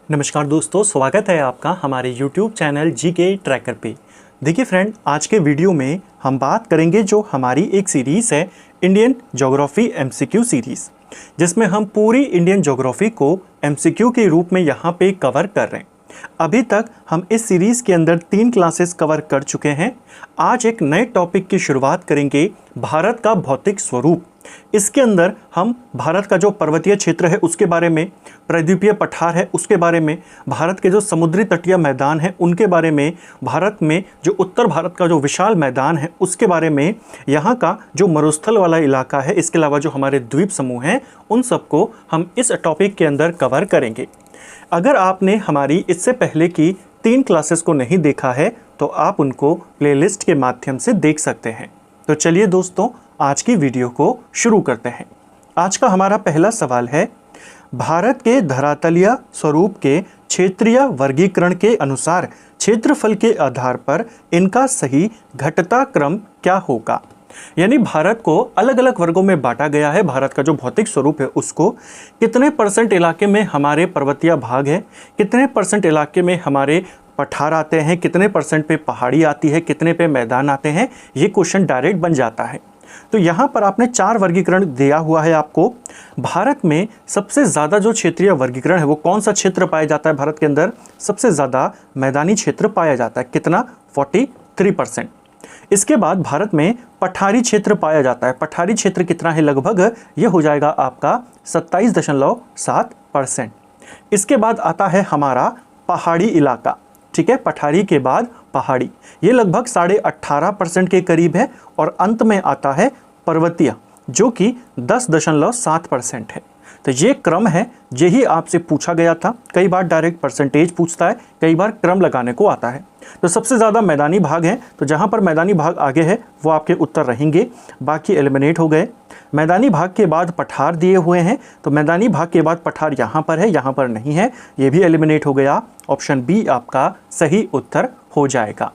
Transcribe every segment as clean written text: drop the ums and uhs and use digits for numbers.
नमस्कार दोस्तों, स्वागत है आपका हमारे YouTube चैनल जीके ट्रैकर पे। देखिए फ्रेंड, आज के वीडियो में हम बात करेंगे जो हमारी एक सीरीज़ है इंडियन ज्योग्राफी MCQ सीरीज़, जिसमें हम पूरी इंडियन ज्योग्राफी को MCQ के रूप में यहाँ पे कवर कर रहे हैं। अभी तक हम इस सीरीज़ के अंदर 3 क्लासेस कवर कर चुके हैं। आज एक नए टॉपिक की शुरुआत करेंगे, भारत का भौतिक स्वरूप। इसके अंदर हम भारत का जो पर्वतीय क्षेत्र है उसके बारे में, प्रायद्वीपीय पठार है उसके बारे में, भारत के जो समुद्री तटीय मैदान हैं उनके बारे में, भारत में जो उत्तर भारत का जो विशाल मैदान है उसके बारे में, यहाँ का जो मरुस्थल वाला इलाका है, इसके अलावा जो हमारे द्वीप समूह हैं उन सबको हम इस टॉपिक के अंदर कवर करेंगे। अगर आपने हमारी इससे पहले की 3 क्लासेस को नहीं देखा है तो आप उनको प्लेलिस्ट के माध्यम से देख सकते हैं। तो चलिए दोस्तों, आज की वीडियो को शुरू करते हैं। आज का हमारा पहला सवाल है, भारत के धरातलीय स्वरूप के क्षेत्रीय वर्गीकरण के अनुसार क्षेत्रफल के आधार पर इनका सही घटता क्रम क्या होगा। यानी भारत को अलग अलग वर्गों में बांटा गया है। भारत का जो भौतिक स्वरूप है उसको कितने % इलाके में हमारे पर्वतीय भाग है, कितने % इलाके में हमारे पठार आते हैं, कितने % पे पहाड़ी आती है, कितने पे मैदान आते हैं, ये क्वेश्चन डायरेक्ट बन जाता है। तो यहाँ पर आपने 4 वर्गीकरण दिया हुआ है आपको। भारत में सबसे ज़्यादा जो क्षेत्रीय वर्गीकरण है वो कौन सा क्षेत्र पाया जाता है? भारत के अंदर सबसे ज़्यादा मैदानी क्षेत्र पाया जाता है। कितना? 43%। इसके बाद भारत में पठारी क्षेत्र पाया जाता है। पठारी क्षेत्र कितना है? लगभग ये हो जाएगा आपका 27.7%। इसके बाद आता है हमारा पहाड़ी इलाका। ठीक है, पठारी के बाद पहाड़ी, ये लगभग 18.5% के करीब है। और अंत में आता है पर्वतीय, जो कि 10.7% है। तो ये क्रम है, यही आपसे पूछा गया था। कई बार डायरेक्ट परसेंटेज पूछता है, कई बार क्रम लगाने को आता है। तो सबसे ज़्यादा मैदानी भाग है, तो जहाँ पर मैदानी भाग आगे है वो आपके उत्तर रहेंगे, बाकी एलिमिनेट हो गए। मैदानी भाग के बाद पठार दिए हुए हैं, तो मैदानी भाग के बाद पठार यहाँ पर है, यहाँ पर नहीं है, ये भी एलिमिनेट हो गया। ऑप्शन बी आपका सही उत्तर हो जाएगा।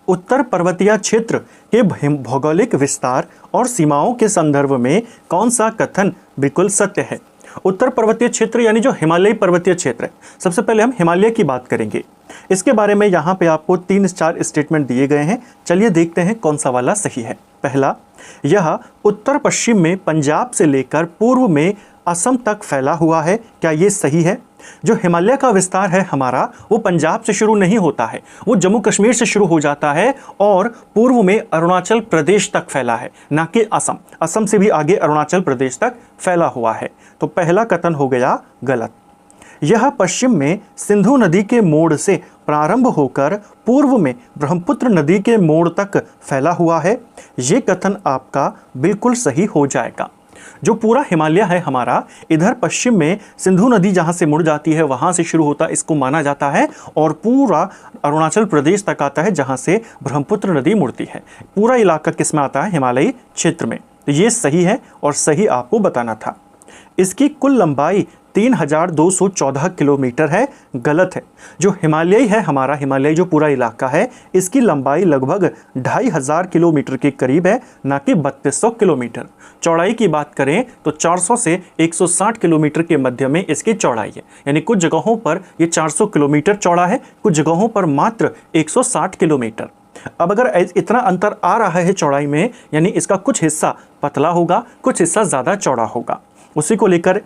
उत्तर पर्वतीय क्षेत्र के भौगोलिक विस्तार और सीमाओं के संदर्भ में कौन सा कथन बिल्कुल सत्य है? उत्तर पर्वतीय क्षेत्र यानी जो हिमालयी पर्वतीय क्षेत्र है। सबसे पहले हम हिमालय की बात करेंगे। इसके बारे में यहाँ पे आपको 3-4 स्टेटमेंट दिए गए हैं। चलिए देखते हैं कौन सा वाला सही है। पहला, यह उत्तर पश्चिम में पंजाब से लेकर पूर्व में असम तक फैला हुआ है। क्या ये सही है? जो हिमालय का विस्तार है हमारा, वो पंजाब से शुरू नहीं होता है, वो जम्मू कश्मीर से शुरू हो जाता है और पूर्व में अरुणाचल प्रदेश तक फैला है, ना कि असम। असम से भी आगे अरुणाचल प्रदेश तक फैला हुआ है। तो पहला कथन हो गया गलत। यह पश्चिम में सिंधु नदी के मोड़ से प्रारंभ होकर पूर्व में ब्रह्मपुत्र नदी के मोड़ तक फैला हुआ है। ये कथन आपका बिल्कुल सही हो जाएगा। जो पूरा हिमालय है हमारा, इधर पश्चिम में सिंधु नदी जहाँ से मुड़ जाती है वहाँ से शुरू होता है, इसको माना जाता है, और पूरा अरुणाचल प्रदेश तक आता है जहाँ से ब्रह्मपुत्र नदी मुड़ती है। पूरा इलाका किस में आता है? हिमालयी क्षेत्र में। तो ये सही है और सही आपको बताना था। इसकी कुल लंबाई 3214 किलोमीटर है। गलत है। जो हिमालयी है हमारा, हिमालयी जो पूरा इलाका है, इसकी लंबाई लगभग 2500 किलोमीटर के करीब है, ना कि 3200 किलोमीटर। चौड़ाई की बात करें तो 400 से 160 किलोमीटर के मध्य में इसकी चौड़ाई है। यानी कुछ जगहों पर ये 400 किलोमीटर चौड़ा है, कुछ जगहों पर मात्र 160 किलोमीटर। अब अगर इतना अंतर आ रहा है चौड़ाई में, यानी इसका कुछ हिस्सा पतला होगा, कुछ हिस्सा ज़्यादा चौड़ा होगा। उसी को लेकर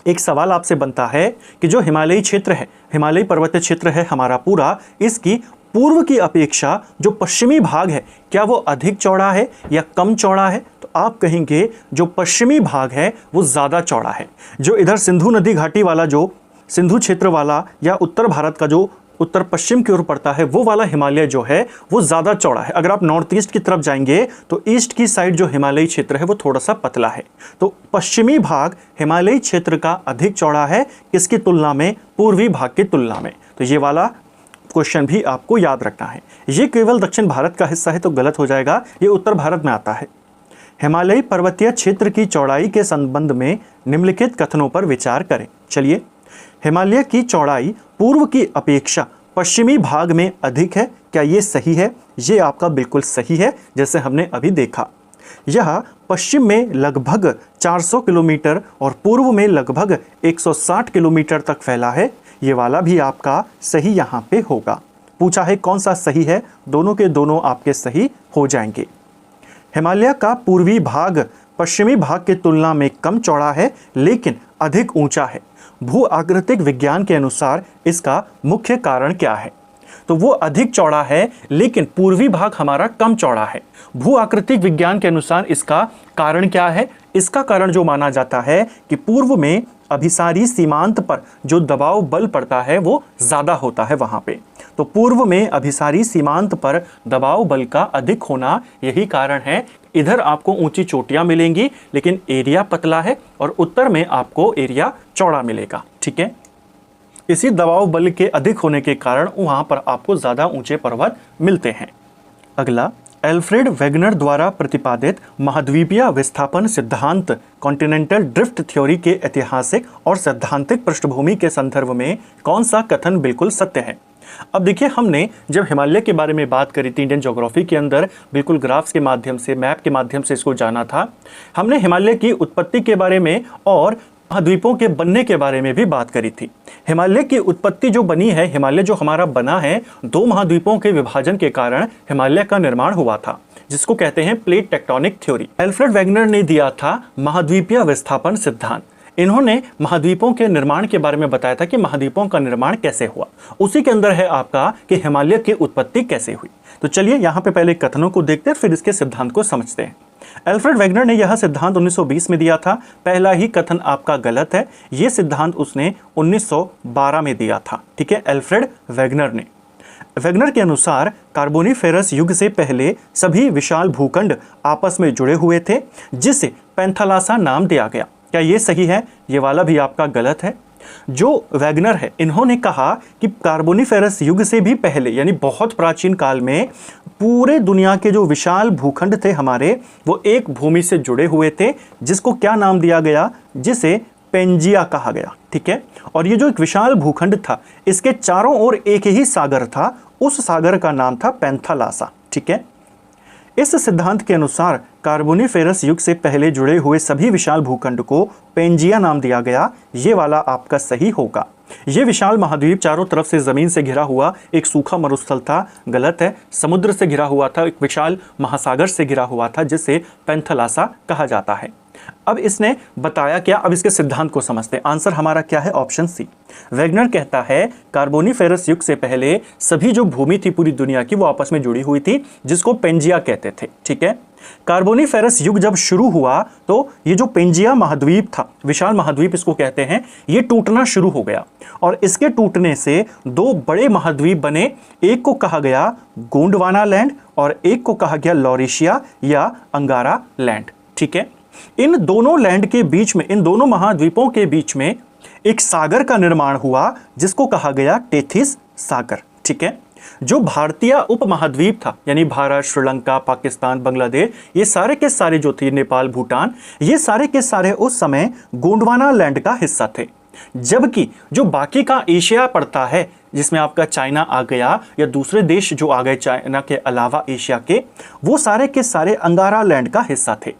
एक सवाल आपसे बनता है कि जो हिमालयी क्षेत्र है, हिमालयी पर्वतीय क्षेत्र है हमारा पूरा, इसकी पूर्व की अपेक्षा जो पश्चिमी भाग है, क्या वो अधिक चौड़ा है या कम चौड़ा है? तो आप कहेंगे जो पश्चिमी भाग है वो ज़्यादा चौड़ा है। जो इधर सिंधु नदी घाटी वाला, जो सिंधु क्षेत्र वाला या उत्तर भारत का जो उत्तर पश्चिम की ओर पड़ता है, वो वाला हिमालय जो है वो ज़्यादा चौड़ा है। अगर आप नॉर्थ ईस्ट की तरफ जाएंगे तो ईस्ट की साइड जो हिमालयी क्षेत्र है वो थोड़ा सा पतला है। तो पश्चिमी भाग हिमालयी क्षेत्र का अधिक चौड़ा है, किसकी तुलना में? पूर्वी भाग की तुलना में। तो ये वाला क्वेश्चन भी आपको याद रखना है। ये केवल दक्षिण भारत का हिस्सा है तो गलत हो जाएगा, ये उत्तर भारत में आता है। हिमालयी पर्वतीय क्षेत्र की चौड़ाई के संबंध में निम्नलिखित कथनों पर विचार करें। चलिए, हिमालय की चौड़ाई पूर्व की अपेक्षा पश्चिमी भाग में अधिक है। क्या ये सही है? ये आपका बिल्कुल सही है, जैसे हमने अभी देखा। यह पश्चिम में लगभग 400 किलोमीटर और पूर्व में लगभग 160 किलोमीटर तक फैला है। ये वाला भी आपका सही यहाँ पे होगा। पूछा है कौन सा सही है, दोनों के दोनों आपके सही हो जाएंगे। हिमालय का पूर्वी भाग पश्चिमी भाग की तुलना में कम चौड़ा है लेकिन अधिक ऊंचा है। भू आकृतिक विज्ञान के अनुसार इसका मुख्य कारण क्या है? तो वो अधिक चौड़ा है लेकिन पूर्वी भाग हमारा कम चौड़ा है। भू आकृतिक विज्ञान के अनुसार इसका कारण क्या है? इसका कारण जो माना जाता है कि पूर्व में अभिसारी सीमांत पर जो दबाव बल पड़ता है वो ज़्यादा होता है वहाँ पे। तो पूर्व में अभिसारी सीमांत पर दबाव बल का अधिक होना यही कारण है। इधर आपको ऊंची चोटियां मिलेंगी लेकिन एरिया पतला है और उत्तर में आपको एरिया चौड़ा मिलेगा। ठीक है, इसी दबाव बल के अधिक होने के कारण वहां पर आपको ज़्यादा ऊंचे पर्वत मिलते हैं। अगला, एल्फ्रेड वेगनर द्वारा प्रतिपादित महाद्वीपीय विस्थापन सिद्धांत कॉन्टिनेंटल ड्रिफ्ट थ्योरी के ऐतिहासिक और सैद्धांतिक पृष्ठभूमि के संदर्भ में कौन सा कथन बिल्कुल सत्य है? अब देखिए, हमने जब हिमालय के बारे में बात करी थी इंडियन ज्योग्राफी के अंदर, बिल्कुल ग्राफ्स के माध्यम से, मैप के माध्यम से इसको जाना था। हमने हिमालय की उत्पत्ति के बारे में और महाद्वीपों के बनने के बारे में भी बात करी थी। हिमालय की उत्पत्ति जो बनी है, हिमालय जो हमारा बना है, दो महाद्वीपों के विभाजन के कारण हिमालय का निर्माण हुआ था, जिसको कहते हैं plate tectonic theory. Alfred Wegener ने दिया था महाद्वीपीय विस्थापन सिद्धांत। इन्होंने महाद्वीपों के निर्माण के बारे में बताया था कि महाद्वीपों का निर्माण कैसे हुआ। उसी के अंदर है आपका कि हिमालय की उत्पत्ति कैसे हुई। तो चलिए यहाँ पे पहले कथनों को देखते हैं, फिर इसके सिद्धांत को समझते हैं। एल्फ्रेड वेगनर ने यह सिद्धांत 1920 में दिया था। पहला ही कथन आपका गलत है, ये सिद्धांत उसने 1912 में दिया था। ठीक है, एल्फ्रेड वेगनर ने। वेगनर के अनुसार कार्बोनिफेरस युग से पहले सभी विशाल भूखंड आपस में जुड़े हुए थे, जिसे पैंथालासा नाम दिया गया। क्या ये सही है? ये वाला भी आपका गलत है। जो वेगनर है, इन्होंने कहा कि कार्बोनिफेरस युग से भी पहले, यानी बहुत प्राचीन काल में, पूरे दुनिया के जो विशाल भूखंड थे हमारे, वो एक भूमि से जुड़े हुए थे, जिसको क्या नाम दिया गया? जिसे पेंजिया कहा गया। ठीक है, और ये जो एक विशाल भूखंड था, इसके चारों ओर एक ही सागर था, उस सागर का नाम था पैंथालासा। ठीक है, इस सिद्धांत के अनुसार कार्बोनिफेरस युग से पहले जुड़े हुए सभी विशाल भूखंड को पेंजिया नाम दिया गया। ये वाला आपका सही होगा। ये विशाल महाद्वीप चारों तरफ से जमीन से घिरा हुआ एक सूखा मरुस्थल था। गलत है, समुद्र से घिरा हुआ था, एक विशाल महासागर से घिरा हुआ था, जिसे पैंथालासा कहा जाता है। अब इसने बताया क्या? अब इसके सिद्धांत को समझते हैं। आंसर हमारा क्या है? Option C. वेगनर कहता है कार्बोनिफेरस युग से पहले सभी जो भूमि थी पूरी दुनिया की, वो आपस में जुड़ी हुई थी, जिसको पेंजिया कहते थे। ठीक है, कार्बोनिफेरस युग जब शुरू हुआ तो ये जो पेंजिया महाद्वीप था, विशाल महाद्वीप इसको कहते हैं, ये टूटना शुरू हो गया और इसके टूटने से दो बड़े महाद्वीप बने। एक को कहा गया गोंडवाना लैंड और एक को कहा गया लॉरेशिया या अंगारा लैंड। ठीक है, इन दोनों लैंड के बीच में, इन दोनों महाद्वीपों के बीच में एक सागर का निर्माण हुआ, जिसको कहा गया टेथिस सागर। ठीक है, जो भारतीय उपमहाद्वीप था, यानी भारत, श्रीलंका, पाकिस्तान, बांग्लादेश, ये सारे के सारे जो थे, नेपाल, भूटान, ये सारे के सारे उस समय गोंडवाना लैंड का हिस्सा थे। जबकि जो बाकी का एशिया पड़ता है, जिसमें आपका चाइना आ गया या दूसरे देश जो आ गए चाइना के अलावा एशिया के, वो सारे के सारे अंगारा लैंड का हिस्सा थे।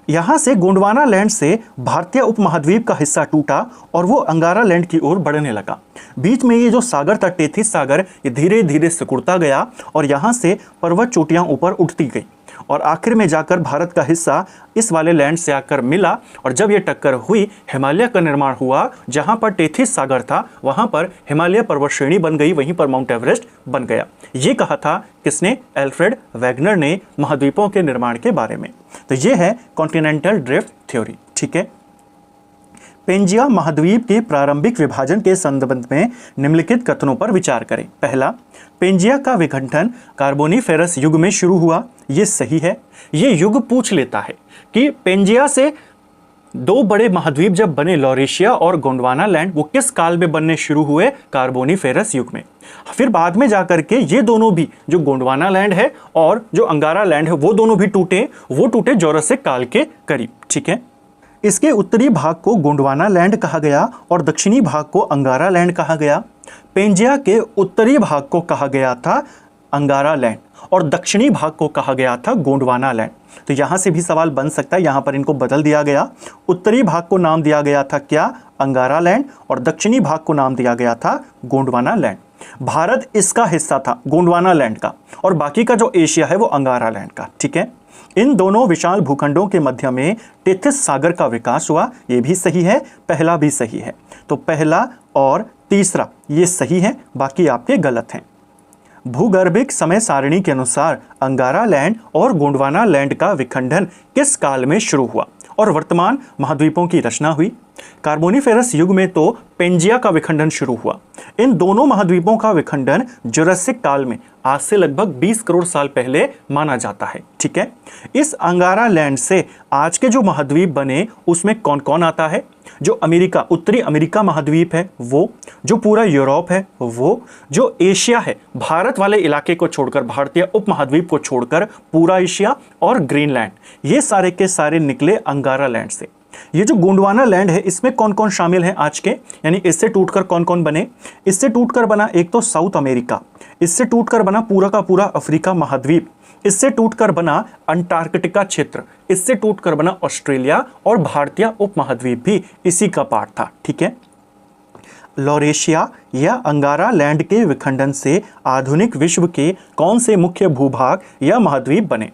यहाँ से गोंडवाना लैंड से भारतीय उपमहाद्वीप का हिस्सा टूटा और वो अंगारा लैंड की ओर बढ़ने लगा। बीच में ये जो सागर था, टेथिस सागर, ये धीरे धीरे सिकुड़ता गया और यहाँ से पर्वत चोटियाँ ऊपर उठती गई और आखिर में जाकर भारत का हिस्सा इस वाले लैंड से आकर मिला। और जब ये टक्कर हुई, हिमालय का निर्माण हुआ। जहाँ पर टेथिस सागर था, वहाँ पर हिमालय पर्वत श्रेणी बन गई, वहीं पर माउंट एवरेस्ट बन गया। ये कहा था किसने? एल्फ्रेड वेगनर ने, महाद्वीपों के निर्माण के बारे में। तो ये है कॉन्टिनेंटल ड्रिफ्ट थ्योरी। ठीक है, पेंजिया महाद्वीप के प्रारंभिक विभाजन के संबंध में निम्नलिखित कथनों पर विचार करें। पहला, पेंजिया का विघटन कार्बोनिफेरस युग में शुरू हुआ। ये सही है। ये युग पूछ लेता है कि पेंजिया से दो बड़े महाद्वीप जब बने, लॉरेशिया और गोंडवाना लैंड, वो किस काल में बनने शुरू हुए? कार्बोनिफेरस युग में। फिर बाद में जाकर के ये दोनों भी, जो गोंडवाना लैंड है और जो अंगारा लैंड है, वो दोनों भी टूटे। वो टूटे जौरसिक काल के करीब। ठीक है, इसके उत्तरी भाग को गोंडवाना लैंड कहा गया और दक्षिणी भाग को अंगारा लैंड कहा गया। पेंजिया के उत्तरी भाग को कहा गया था अंगारा लैंड और दक्षिणी भाग को कहा गया था गोंडवाना लैंड। तो यहां से भी सवाल बन सकता है, यहां पर इनको बदल दिया गया। उत्तरी भाग को नाम दिया गया था क्या, अंगारा लैंड, और दक्षिणी भाग को नाम दिया गया था गोंडवाना लैंड। भारत इसका हिस्सा था गोंडवाना लैंड का, और बाकी का जो एशिया है वो अंगारा लैंड का। ठीक है, इन दोनों विशाल भूखंडों के मध्य में टिथिस सागर का विकास हुआ। ये भी सही है, पहला भी सही है। तो पहला और तीसरा ये सही है, बाकी आपके गलत हैं। भूगर्भिक समय सारणी के अनुसार अंगारा लैंड और गोंडवाना लैंड का विखंडन किस काल में शुरू हुआ और वर्तमान महाद्वीपों की रचना हुई? कार्बोनिफेरस युग में तो पेंजिया का विखंडन शुरू हुआ। इन दोनों महाद्वीपों का विखंडन जुरासिक काल में आज से लगभग 20 करोड़ साल पहले माना जाता है। ठीक है, इस अंगारा लैंड से आज के जो महाद्वीप बने उसमें कौन कौन आता है? जो अमेरिका, उत्तरी अमेरिका महाद्वीप है वो, जो पूरा यूरोप है वो, जो एशिया है भारत वाले इलाके को छोड़कर, भारतीय उपमहाद्वीप को छोड़कर पूरा एशिया, और ग्रीनलैंड, ये सारे के सारे निकले अंगारा लैंड से। ये जो गोंडवाना लैंड है इसमें कौन कौन शामिल है आज के, यानी इससे टूटकर कौन कौन बने? इससे टूटकर बना एक तो साउथ अमेरिका, इससे टूटकर बना पूरा का पूरा अफ्रीका महाद्वीप, इससे टूटकर बना अंटार्कटिका क्षेत्र, इससे टूटकर बना ऑस्ट्रेलिया, और भारतीय उपमहाद्वीप भी इसी का पार्ट था। ठीक है, लॉरेशिया या अंगारा लैंड के विखंडन से आधुनिक विश्व के कौन से मुख्य भूभाग या महाद्वीप बने?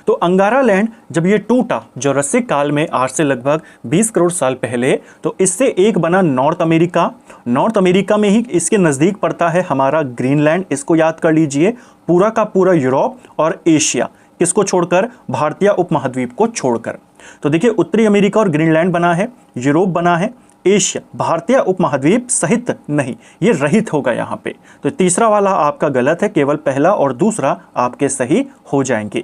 तो अंगारा लैंड जब ये टूटा जुरासिक काल में आज से लगभग 20 करोड़ साल पहले, तो इससे एक बना नॉर्थ अमेरिका। नॉर्थ अमेरिका में ही इसके नज़दीक पड़ता है हमारा ग्रीनलैंड, इसको याद कर लीजिए। पूरा का पूरा यूरोप और एशिया, किसको छोड़कर? भारतीय उपमहाद्वीप को छोड़कर। तो देखिए, उत्तरी अमेरिका और ग्रीनलैंड बना है, यूरोप बना है, एशिया, भारतीय उपमहाद्वीप सहित नहीं, ये रहित होगा यहाँ पे। तो तीसरा वाला आपका गलत है, केवल पहला और दूसरा आपके सही हो जाएंगे।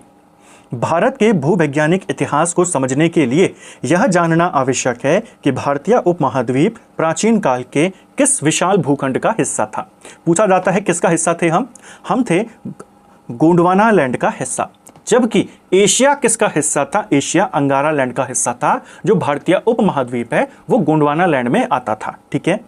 भारत के भूवैज्ञानिक इतिहास को समझने के लिए यह जानना आवश्यक है कि भारतीय उपमहाद्वीप प्राचीन काल के किस विशाल भूखंड का हिस्सा था। पूछा जाता है किसका हिस्सा थे हम थे गोंडवाना लैंड का हिस्सा। जबकि एशिया किसका हिस्सा था? एशिया अंगारा लैंड का हिस्सा था। जो भारतीय उपमहाद्वीप है वो गोंडवाना लैंड में आता था। ठीक है,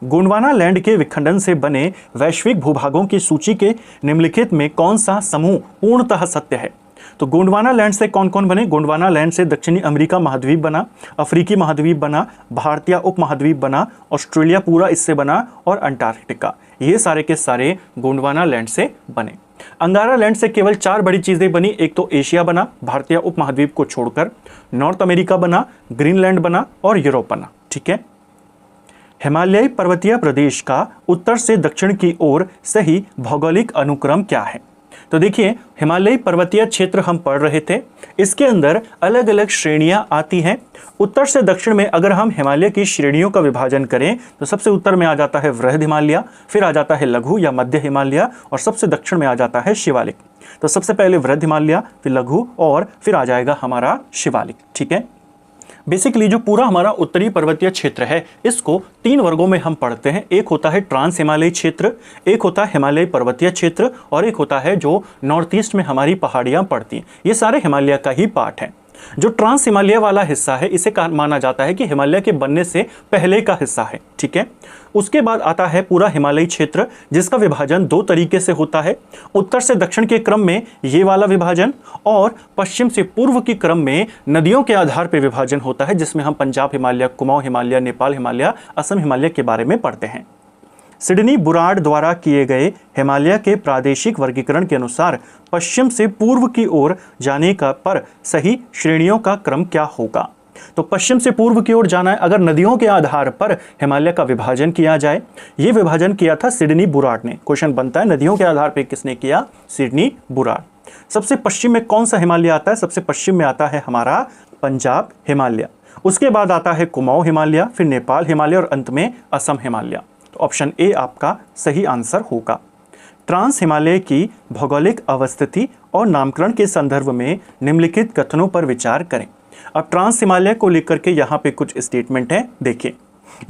गोंडवाना लैंड के विखंडन से बने वैश्विक भूभागों की सूची के निम्नलिखित में कौन सा समूह पूर्णतः सत्य है? तो गोंडवाना लैंड से कौन कौन बने? गोंडवाना लैंड से दक्षिणी अमेरिका महाद्वीप बना, अफ्रीकी महाद्वीप बना, भारतीय उपमहाद्वीप बना, ऑस्ट्रेलिया पूरा इससे बना, और अंटार्कटिका, ये सारे के सारे गोंडवाना लैंड से बने। अंगारा लैंड से केवल 4 बड़ी चीजें बनी। एक तो एशिया बना भारतीय उपमहाद्वीप को छोड़कर, नॉर्थ अमेरिका बना, ग्रीनलैंड बना, और यूरोप बना। ठीक है, हिमालयी पर्वतीय प्रदेश का उत्तर से दक्षिण की ओर सही भौगोलिक अनुक्रम क्या है? तो देखिए, हिमालयी पर्वतीय क्षेत्र हम पढ़ रहे थे, इसके अंदर अलग अलग श्रेणियां आती हैं। उत्तर से दक्षिण में अगर हम हिमालय की श्रेणियों का विभाजन करें तो सबसे उत्तर में आ जाता है वृहद हिमालय, फिर आ जाता है लघु या मध्य हिमालय, और सबसे दक्षिण में आ जाता है शिवालिक। तो सबसे पहले वृहद हिमालय, फिर लघु, और फिर आ जाएगा हमारा शिवालिक। ठीक है, बेसिकली जो पूरा हमारा उत्तरी पर्वतीय क्षेत्र है इसको 3 वर्गों में हम पढ़ते हैं। एक होता है ट्रांस हिमालयी क्षेत्र, एक होता है हिमालयी पर्वतीय क्षेत्र, और एक होता है जो नॉर्थ ईस्ट में हमारी पहाड़ियां पड़ती हैं। ये सारे हिमालय का ही पार्ट है। जो ट्रांस हिमालय वाला हिस्सा है इसे माना जाता है कि हिमालय के बनने से पहले का हिस्सा है। ठीक है, उसके बाद आता है पूरा हिमालयी क्षेत्र, जिसका विभाजन 2 तरीके से होता है। उत्तर से दक्षिण के क्रम में ये वाला विभाजन, और पश्चिम से पूर्व के क्रम में नदियों के आधार पर विभाजन होता है, जिसमें हम पंजाब हिमालय, कुमाऊं हिमालय, नेपाल हिमालय, असम हिमालय के बारे में पढ़ते हैं। सिडनी बुराड द्वारा किए गए हिमालय के प्रादेशिक वर्गीकरण के अनुसार पश्चिम से पूर्व की ओर जाने का पर सही श्रेणियों का क्रम क्या होगा? तो पश्चिम से पूर्व की ओर जाना है अगर नदियों के आधार पर हिमालय का विभाजन किया जाए। ये विभाजन किया था सिडनी बुराड ने। क्वेश्चन बनता है नदियों के आधार पर किसने किया? Sydney Burrard. सबसे पश्चिम में कौन सा हिमालय आता है? सबसे पश्चिम में आता है हमारा पंजाब हिमालय, उसके बाद आता है कुमाऊं हिमालय, फिर नेपाल हिमालय, और अंत में असम हिमालय। तो ऑप्शन ए आपका सही आंसर होगा। ट्रांस हिमालय की भौगोलिक अवस्थिति और नामकरण के संदर्भ में निम्नलिखित कथनों पर विचार करें। अब ट्रांस हिमालय को लेकर के यहाँ पे कुछ स्टेटमेंट है, देखिए।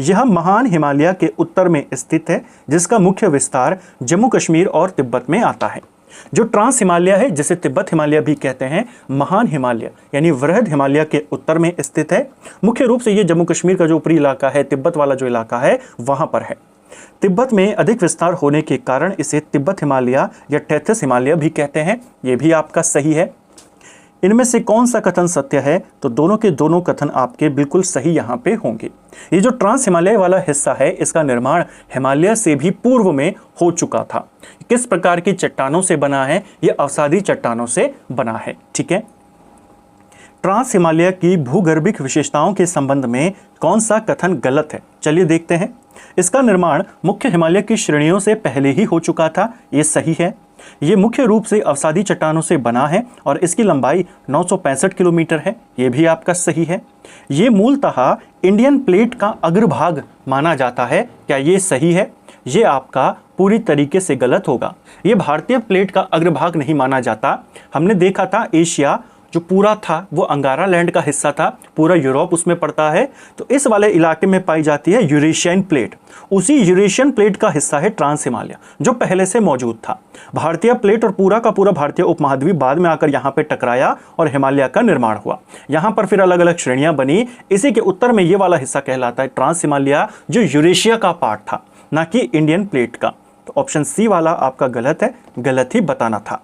यह महान हिमालय के उत्तर में स्थित है, जिसका मुख्य विस्तार जम्मू कश्मीर और तिब्बत में आता है। जो ट्रांस हिमालय है, जिसे तिब्बत हिमालय भी कहते हैं, महान हिमालय यानी वृहद हिमालय के उत्तर में स्थित है। मुख्य रूप से ये जम्मू कश्मीर का जो ऊपरी इलाका है, तिब्बत वाला जो इलाका है, वहां पर है। तिब्बत में अधिक विस्तार होने के कारण इसे तिब्बत हिमालय या टेथिस हिमालय भी कहते हैं, ये भी आपका सही है। इनमें से कौन सा कथन सत्य है? तो दोनों के दोनों कथन आपके बिल्कुल सही यहाँ पे होंगे। ये जो ट्रांस हिमालय वाला हिस्सा है, इसका निर्माण हिमालय से भी पूर्व में हो चुका था। किस प्रकार की चट्टानों से बना है? ये अवसादी चट्टानों से बना है। ठीक है, ट्रांस हिमालय की भूगर्भिक विशेषताओं के संबंध में कौन सा कथन गलत है? चलिए देखते हैं। इसका निर्माण मुख्य हिमालय की श्रेणियों से पहले ही हो चुका था, ये सही है। ये मुख्य रूप से अवसादी चट्टानों से बना है और इसकी लंबाई 965 किलोमीटर है, ये भी आपका सही है। ये मूलतः इंडियन प्लेट का अग्रभाग माना जाता है, क्या ये सही है? ये आपका पूरी तरीके से गलत होगा। ये भारतीय प्लेट का अग्रभाग नहीं माना जाता। हमने देखा था एशिया जो पूरा था वो अंगारा लैंड का हिस्सा था, पूरा यूरोप उसमें पड़ता है, तो इस वाले इलाके में पाई जाती है यूरेशियन प्लेट। उसी यूरेशियन प्लेट का हिस्सा है ट्रांस हिमालय जो पहले से मौजूद था। भारतीय प्लेट और पूरा का पूरा भारतीय उपमहाद्वीप बाद में आकर यहाँ पे टकराया और हिमालय का निर्माण हुआ। यहाँ पर फिर अलग अलग श्रेणियां बनी। इसी के उत्तर में ये वाला हिस्सा कहलाता है ट्रांस हिमालय, जो यूरेशिया का पार्ट था, ना कि इंडियन प्लेट का। तो ऑप्शन सी वाला आपका गलत है, गलत ही बताना था।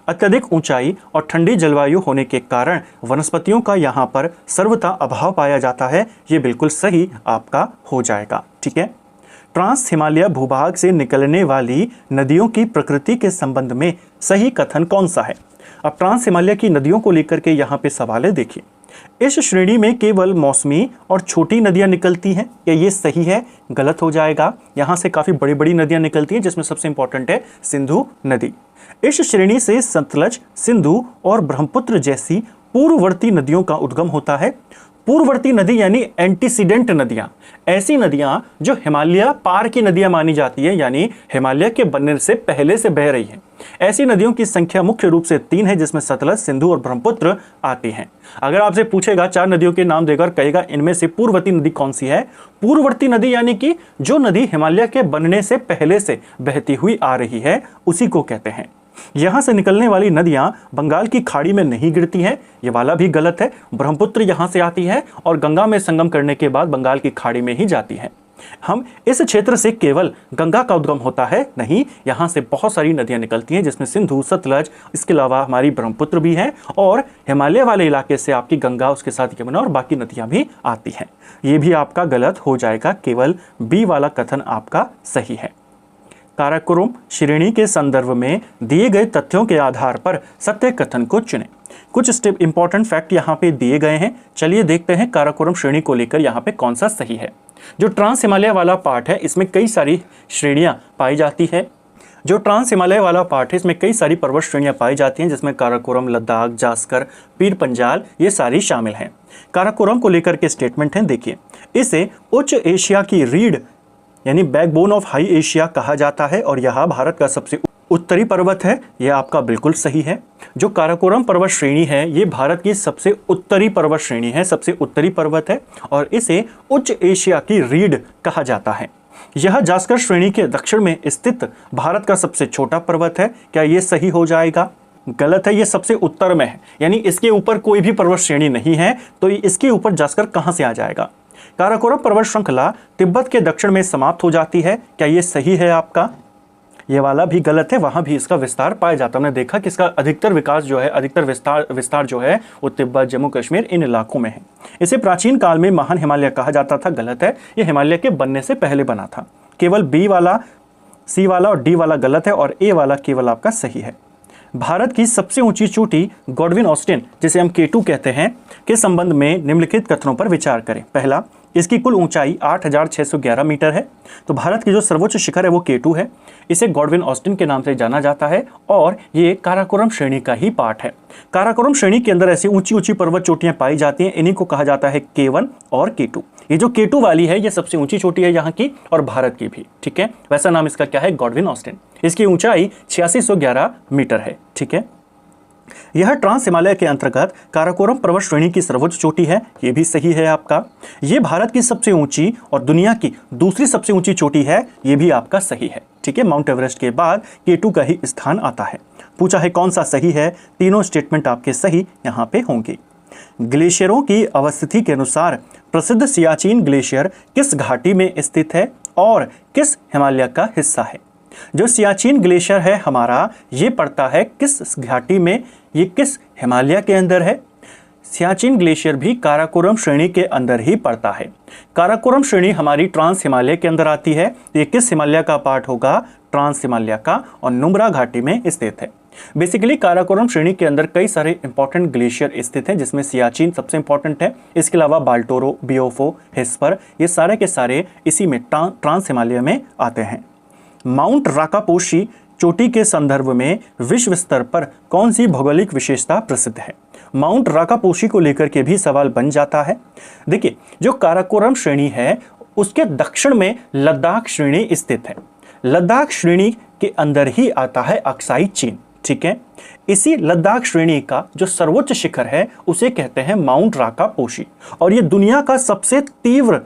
अत्यधिक ऊंचाई और ठंडी जलवायु होने के कारण वनस्पतियों का यहाँ पर सर्वथा अभाव पाया जाता है, ये बिल्कुल सही आपका हो जाएगा। ठीक है, ट्रांस हिमालय भूभाग से निकलने वाली नदियों की प्रकृति के संबंध में सही कथन कौन सा है? अब ट्रांस हिमालय की नदियों को लेकर के यहाँ पे सवाल है, देखिए। इस श्रेणी में केवल मौसमी और छोटी नदियां निकलती हैं, क्या ये सही है? गलत हो जाएगा। यहाँ से काफ़ी बड़ी बड़ी नदियां निकलती हैं, जिसमें सबसे इंपॉर्टेंट है सिंधु नदी। इस श्रेणी से सतलज, सिंधु और ब्रह्मपुत्र जैसी पूर्ववर्ती नदियों का उद्गम होता है। पूर्ववर्ती नदी यानी एंटीसीडेंट नदियां, ऐसी नदियां जो हिमालय पार की नदियां मानी जाती है, यानी हिमालय के बनने से पहले से बह रही हैं। ऐसी नदियों की संख्या मुख्य रूप से 3 है, जिसमें सतलज, सिंधु और ब्रह्मपुत्र आती हैं। अगर आपसे पूछेगा 4 नदियों के नाम देकर, कहेगा इनमें से पूर्ववर्ती नदी कौन सी है? पूर्ववर्ती नदी यानी कि जो नदी हिमालय के बनने से पहले से बहती हुई आ रही है, उसी को कहते हैं। यहां से निकलने वाली नदियां बंगाल की खाड़ी में नहीं गिरती हैं, ये वाला भी गलत है। ब्रह्मपुत्र यहां से आती है और गंगा में संगम करने के बाद बंगाल की खाड़ी में ही जाती है। हम इस क्षेत्र से केवल गंगा का उद्गम होता है नहीं, यहां से बहुत सारी नदियां निकलती हैं, जिसमें सिंधु, सतलज, इसके अलावा हमारी ब्रह्मपुत्र भी है, और हिमालय वाले इलाके से आपकी गंगा, उसके साथ यमुना और बाकी नदियां भी आती हैं। ये भी आपका गलत हो जाएगा, केवल बी वाला कथन आपका सही है। काराकोरम श्रेणी के संदर्भ में दिए गए तथ्यों के आधार पर सत्य कथन को चुनें। कुछ स्टेप इंपॉर्टेंट फैक्ट यहाँ पे दिए गए हैं, चलिए देखते हैं काराकोरम श्रेणी को लेकर यहाँ पे कौन सा सही है। जो ट्रांस हिमालय वाला पार्ट है, इसमें कई सारी श्रेणियां पाई जाती है। जो ट्रांस हिमालय वाला पार्ट है, इसमें कई सारी पर्वत श्रेणियां पाई जाती हैं, जिसमें काराकोरम, लद्दाख, जास्कर, पीर पंजाल ये सारी शामिल हैं। काराकोरम को लेकर के स्टेटमेंट हैं, देखिए। इसे उच्च एशिया की रीढ़ यानी बैकबोन ऑफ हाई एशिया कहा जाता है और यह भारत का सबसे उत्तरी पर्वत है, यह आपका बिल्कुल सही है। जो काराकोरम पर्वत श्रेणी है, ये भारत की सबसे उत्तरी पर्वत श्रेणी है, सबसे उत्तरी पर्वत है और इसे उच्च एशिया की रीढ़ कहा जाता है। यह जास्कर श्रेणी के दक्षिण में स्थित भारत का सबसे छोटा पर्वत है, क्या ये सही हो जाएगा? गलत है, ये सबसे उत्तर में है, यानी इसके ऊपर कोई भी पर्वत श्रेणी नहीं है, तो इसके ऊपर जास्कर कहां से आ जाएगा? काराकोरम पर्वत श्रृंखला तिब्बत के दक्षिण में समाप्त हो जाती है, क्या ये सही है आपका? ये वाला भी गलत है, वहां भी इसका विस्तार पाया जाता है। हमने देखा कि इसका अधिकतर विकास जो है, अधिकतर विस्तार जो है वो तिब्बत, जम्मू कश्मीर इन इलाकों में है। इसे प्राचीन काल में महान हिमालय कहा जाता था, गलत है, ये हिमालय के बनने से पहले बना था। केवल बी वाला, सी वाला और डी वाला गलत है और ए वाला केवल आपका सही है। भारत की सबसे ऊंची चोटी गॉडविन ऑस्टिन, जिसे हम K2 कहते हैं, के संबंध में निम्नलिखित कथनों पर विचार करें। पहला, इसकी कुल ऊंचाई 8611 मीटर है, तो भारत की जो सर्वोच्च शिखर है वो K2 है। इसे गॉडविन ऑस्टिन के नाम से जाना जाता है और ये काराकोरम श्रेणी का ही पार्ट है। काराकोरम श्रेणी के अंदर ऐसी ऊंची ऊंची पर्वत चोटियां पाई जाती हैं, इन्हीं को कहा जाता है K1 और K2। ये जो K2 वाली है, ये सबसे ऊंची चोटी है यहाँ की और भारत की भी, ठीक है। वैसा नाम इसका क्या है? Godwin Austen. इसकी ऊंचाई 8611 मीटर है, ठीक है। यह ट्रांस हिमालय के अंतर्गत काराकोरम पर्वत श्रेणी की सर्वोच्च चोटी है, यह भी सही है आपका। यह भारत की सबसे ऊंची और दुनिया की दूसरी सबसे ऊंची चोटी है, यह भी आपका सही है, ठीक है। माउंट एवरेस्ट के बाद K2 का ही स्थान आता है। पूछा है कौन सा सही है, तीनों स्टेटमेंट आपके सही यहाँ पे होंगे। ग्लेशियरों की अवस्थिति के अनुसार प्रसिद्ध सियाचिन ग्लेशियर किस घाटी में स्थित है और किस हिमालय का हिस्सा है? जो सियाचिन ग्लेशियर है हमारा, ये पड़ता है किस घाटी में, ये किस हिमालय के अंदर है? सियाचिन ग्लेशियर भी काराकोरम श्रेणी के अंदर ही पड़ता है। काराकोरम श्रेणी हमारी ट्रांस हिमालय के अंदर आती है। ये किस हिमालय का पार्ट होगा? ट्रांस हिमालय का, और नुब्रा घाटी में स्थित है। बेसिकली काराकोरम श्रेणी के अंदर कई सारे इंपॉर्टेंट ग्लेशियर स्थित हैं, जिसमें सियाचिन सबसे इंपॉर्टेंट है। इसके अलावा बाल्टोरो, बियोफो, हेस्पर, ये सारे के सारे इसी में ट्रांस हिमालय में आते हैं। माउंट राकापोशी चोटी के संदर्भ में विश्व स्तर पर कौन सी भौगोलिक विशेषता प्रसिद्ध है? माउंट राकापोशी को लेकर के भी सवाल बन जाता है। देखिए, जो काराकोरम श्रेणी है उसके दक्षिण में लद्दाख श्रेणी स्थित है। लद्दाख श्रेणी के अंदर ही आता है अक्साई चीन, ठीक है। इसी लद्दाख श्रेणी का जो सर्वोच्च शिखर है उसे कहते हैं माउंट राकापोशी, और ये दुनिया का सबसे तीव्र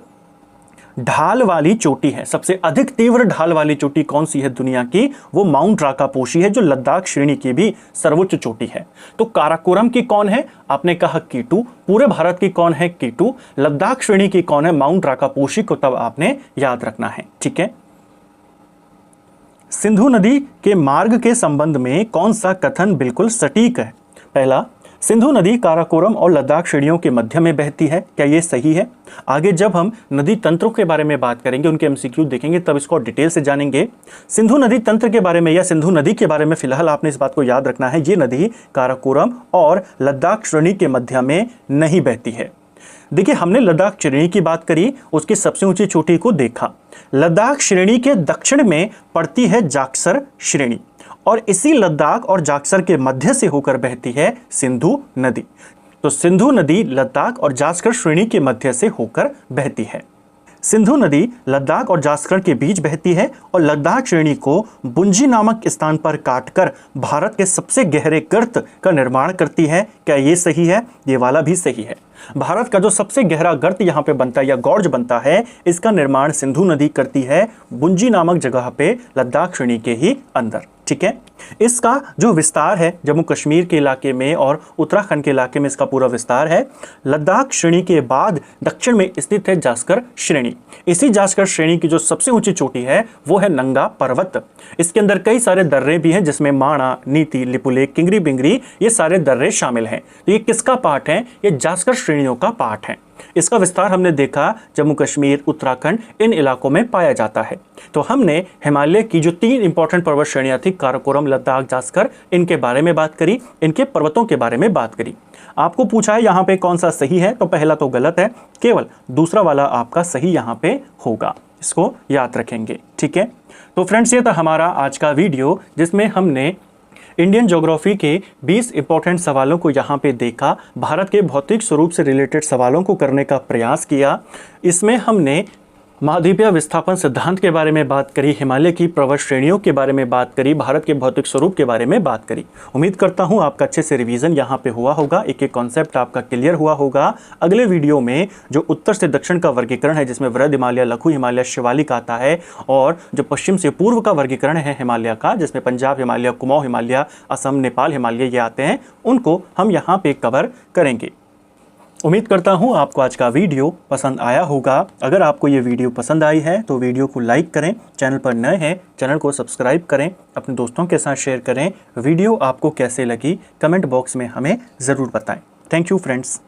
ढाल वाली चोटी है। सबसे अधिक तीव्र ढाल वाली चोटी कौन सी है दुनिया की? वो माउंट राकापोशी है, जो लद्दाख श्रेणी की भी सर्वोच्च चोटी है। तो काराकोरम की कौन है? आपने कहा K2। पूरे भारत की कौन है? K2। लद्दाख श्रेणी की कौन है? माउंट राकापोशी को तब आपने याद रखना है, ठीक है। सिंधु नदी के मार्ग के संबंध में कौन सा कथन बिल्कुल सटीक है? पहला, सिंधु नदी काराकोरम और लद्दाख श्रेणियों के मध्य में बहती है। क्या ये सही है? आगे जब हम नदी तंत्रों के बारे में बात करेंगे, उनके MCQ देखेंगे, तब इसको डिटेल से जानेंगे। सिंधु नदी तंत्र के बारे में या सिंधु नदी के बारे में फिलहाल आपने इस बात को याद रखना है, ये नदी काराकोरम और लद्दाख श्रेणी के मध्य में नहीं बहती है। देखिए, हमने लद्दाख श्रेणी की बात करी, उसकी सबसे ऊंची चोटी को देखा। लद्दाख श्रेणी के दक्षिण में पड़ती है जाक्सर श्रेणी, और इसी लद्दाख और जाक्सर के मध्य से होकर बहती है सिंधु नदी। तो सिंधु नदी लद्दाख और जास्कर श्रेणी के मध्य से होकर बहती है। सिंधु नदी लद्दाख और जास्कर के बीच बहती है और लद्दाख श्रेणी को बुंजी नामक स्थान पर काटकर भारत के सबसे गहरे गर्त का निर्माण करती है। क्या ये सही है? ये वाला भी सही है। भारत का जो सबसे गहरा गर्त यहाँ पे बनता है या गॉर्ज बनता है, इसका निर्माण सिंधु नदी करती है बुंजी नामक जगह पे लद्दाख श्रेणी के ही अंदर, ठीक है। इसका जो विस्तार है जम्मू कश्मीर के इलाके में और उत्तराखंड के इलाके में इसका पूरा विस्तार है। लद्दाख श्रेणी के बाद दक्षिण में स्थित है जास्कर श्रेणी। इसी जास्कर श्रेणी की जो सबसे ऊंची चोटी है वो है नंगा पर्वत। इसके अंदर कई सारे दर्रे भी हैं, जिसमें माणा, नीति, लिपुलेख, किंगरी बिंगरी, ये सारे दर्रे शामिल हैं। तो ये किसका पार्ट है? ये जास्कर श्रेणियों का पार्ट है। इसका विस्तार हमने देखा जम्मू कश्मीर, उत्तराखंड, इन इलाकों में पाया जाता है। तो हमने हिमालय की जो 3 इंपॉर्टेंट पर्वत श्रेणियां थी, काराकोरम, लद्दाख, जास्कर, इनके बारे में बात करी, इनके पर्वतों के बारे में बात करी। आपको पूछा है यहाँ पे कौन सा सही है, तो पहला तो गलत है, केवल दूसरा वाला आपका सही यहाँ पे होगा। इसको याद रखेंगे, ठीक है। तो फ्रेंड्स, ये था हमारा आज का वीडियो, जिसमें हमने इंडियन ज्योग्राफी के 20 इंपॉर्टेंट सवालों को यहाँ पे देखा। भारत के भौतिक स्वरूप से रिलेटेड सवालों को करने का प्रयास किया। इसमें हमने महाद्वीपीय विस्थापन सिद्धांत के बारे में बात करी, हिमालय की पर्वत श्रेणियों के बारे में बात करी, भारत के भौतिक स्वरूप के बारे में बात करी। उम्मीद करता हूँ आपका अच्छे से रिवीजन यहाँ पे हुआ होगा, एक एक कॉन्सेप्ट आपका क्लियर हुआ होगा। अगले वीडियो में जो उत्तर से दक्षिण का वर्गीकरण है, जिसमें वृहद हिमालय, लघु हिमालय, शिवालिक आता है, और जो पश्चिम से पूर्व का वर्गीकरण है हिमालय का, जिसमें पंजाब हिमालय, कुमाऊं हिमालय, असम, नेपाल हिमालय ये आते हैं, उनको हम यहाँ पे कवर करेंगे। उम्मीद करता हूँ आपको आज का वीडियो पसंद आया होगा। अगर आपको ये वीडियो पसंद आई है तो वीडियो को लाइक करें, चैनल पर नए हैं चैनल को सब्सक्राइब करें, अपने दोस्तों के साथ शेयर करें। वीडियो आपको कैसे लगी कमेंट बॉक्स में हमें ज़रूर बताएं। Thank you friends.